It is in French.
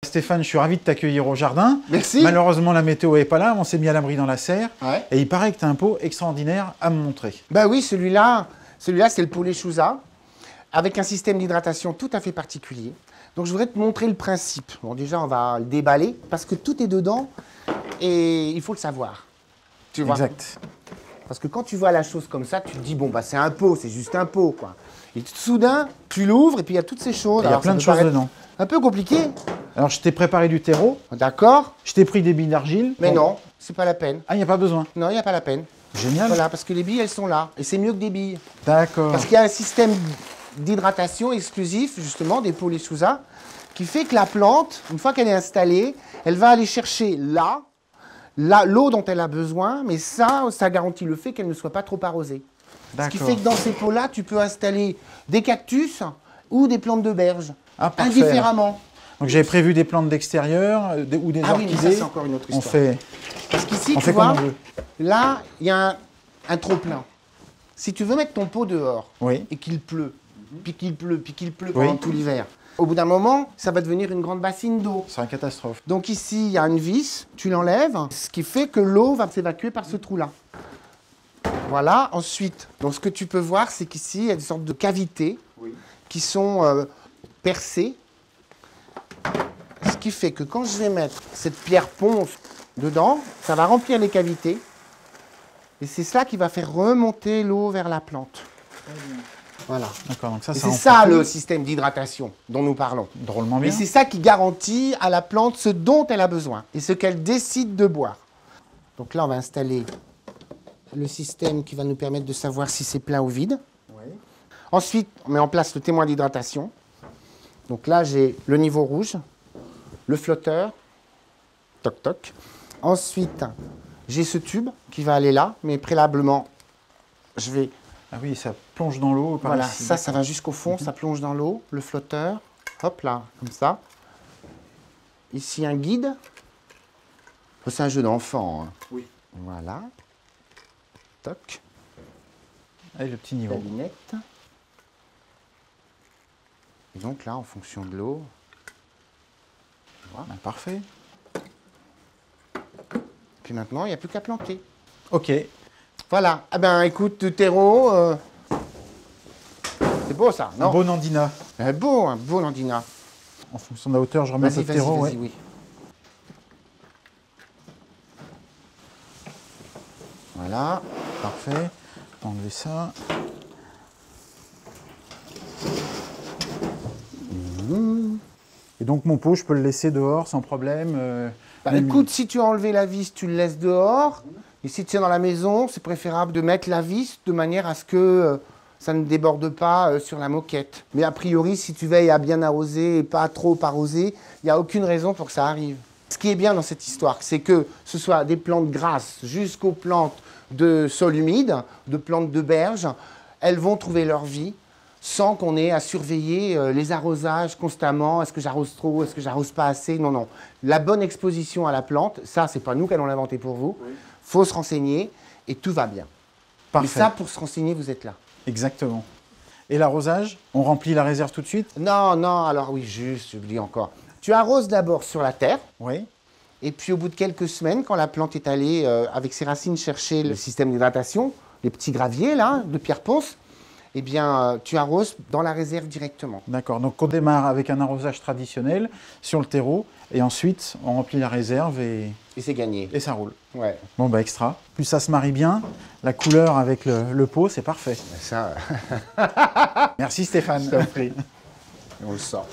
Stéphane, je suis ravi de t'accueillir au jardin. Merci. Malheureusement, la météo n'est pas là, on s'est mis à l'abri dans la serre. Ouais. Et il paraît que tu as un pot extraordinaire à me montrer. Bah oui, celui-là c'est le pot Lechuza, avec un système d'hydratation tout à fait particulier. Donc je voudrais te montrer le principe. Bon, déjà, on va le déballer, parce que tout est dedans, et il faut le savoir. Tu vois ? Exact. Parce que quand tu vois la chose comme ça, tu te dis, bon, bah c'est un pot, c'est juste un pot, quoi. Et soudain, tu l'ouvres, et puis il y a toutes ces choses. Il y a plein de choses dedans. Un peu compliqué. Alors, je t'ai préparé du terreau. D'accord. Je t'ai pris des billes d'argile. Mais non, c'est pas la peine. Ah, il n'y a pas besoin. Non, il n'y a pas la peine. Génial. Voilà, parce que les billes, elles sont là. Et c'est mieux que des billes. D'accord. Parce qu'il y a un système d'hydratation exclusif, justement, des pots Lechuza, qui fait que la plante, une fois qu'elle est installée, elle va aller chercher l'eau dont elle a besoin, mais ça garantit le fait qu'elle ne soit pas trop arrosée. Ce qui fait que dans ces pots-là, tu peux installer des cactus ou des plantes de berge, indifféremment. Donc j'avais prévu des plantes d'extérieur ou des orchidées. Oui, mais ça, c'est encore une autre histoire. Parce qu'ici, tu vois, là, il y a un trop-plein. Si tu veux mettre ton pot dehors et qu'il pleut, puis qu'il pleut, puis qu'il pleut pendant tout l'hiver, au bout d'un moment, ça va devenir une grande bassine d'eau. C'est une catastrophe. Donc ici, il y a une vis, tu l'enlèves, ce qui fait que l'eau va s'évacuer par ce trou-là. Voilà, ensuite, donc ce que tu peux voir, c'est qu'ici, il y a des sortes de cavités qui sont percées. Ce qui fait que quand je vais mettre cette pierre ponce dedans, ça va remplir les cavités. Et c'est ça qui va faire remonter l'eau vers la plante. Voilà. D'accord, donc ça, c'est ça le système d'hydratation dont nous parlons. Drôlement bien. Et c'est ça qui garantit à la plante ce dont elle a besoin et ce qu'elle décide de boire. Donc là, on va installer le système qui va nous permettre de savoir si c'est plein ou vide. Ensuite, on met en place le témoin d'hydratation. Donc là, j'ai le niveau rouge, le flotteur, toc toc. Ensuite, j'ai ce tube qui va aller là, mais préalablement, je vais... Ah oui, ça plonge dans l'eau. Voilà, ça va jusqu'au fond, ça plonge dans l'eau, le flotteur. Hop là, comme ça. Ici, un guide. C'est un jeu d'enfant. Hein. Oui. Voilà. Toc. Allez, le petit niveau. La lunette. Et donc là, en fonction de l'eau... Voilà. Parfait. Puis maintenant, il n'y a plus qu'à planter. Ok. Voilà. Ah ben, écoute, le terreau... C'est beau, ça, non? Un beau Nandina. Un beau Nandina. En fonction de la hauteur, je remets un peu de terreau. Vas-y, oui. Voilà. Parfait. Enlever ça. Et donc mon pot, je peux le laisser dehors sans problème. Écoute, si tu as enlevé la vis, tu le laisses dehors. Et si tu es dans la maison, c'est préférable de mettre la vis de manière à ce que ça ne déborde pas sur la moquette. Mais a priori, si tu veilles à bien arroser et pas trop arroser, il n'y a aucune raison pour que ça arrive. Ce qui est bien dans cette histoire, c'est que ce soit des plantes grasses jusqu'aux plantes de sol humide, de plantes de berge, elles vont trouver leur vie sans qu'on ait à surveiller les arrosages constamment. Est-ce que j'arrose trop? Est-ce que j'arrose pas assez? Non, non. La bonne exposition à la plante, ça, c'est pas nous qui allons l'inventer pour vous. Il faut se renseigner et tout va bien. Parfait. Mais ça, pour se renseigner, vous êtes là. Exactement. Et l'arrosage, on remplit la réserve tout de suite? Non, non, alors oui, juste, j'oublie encore. Tu arroses d'abord sur la terre. Oui. Et puis au bout de quelques semaines, quand la plante est allée avec ses racines chercher le système d'hydratation, les petits graviers là, de pierre ponce, eh bien tu arroses dans la réserve directement. D'accord, donc on démarre avec un arrosage traditionnel sur le terreau, et ensuite on remplit la réserve et c'est gagné. Et ça roule. Ouais. Bon bah extra. Plus ça se marie bien, la couleur avec le pot, c'est parfait. Ça... Merci Stéphane. Je t'en prie. On le sort.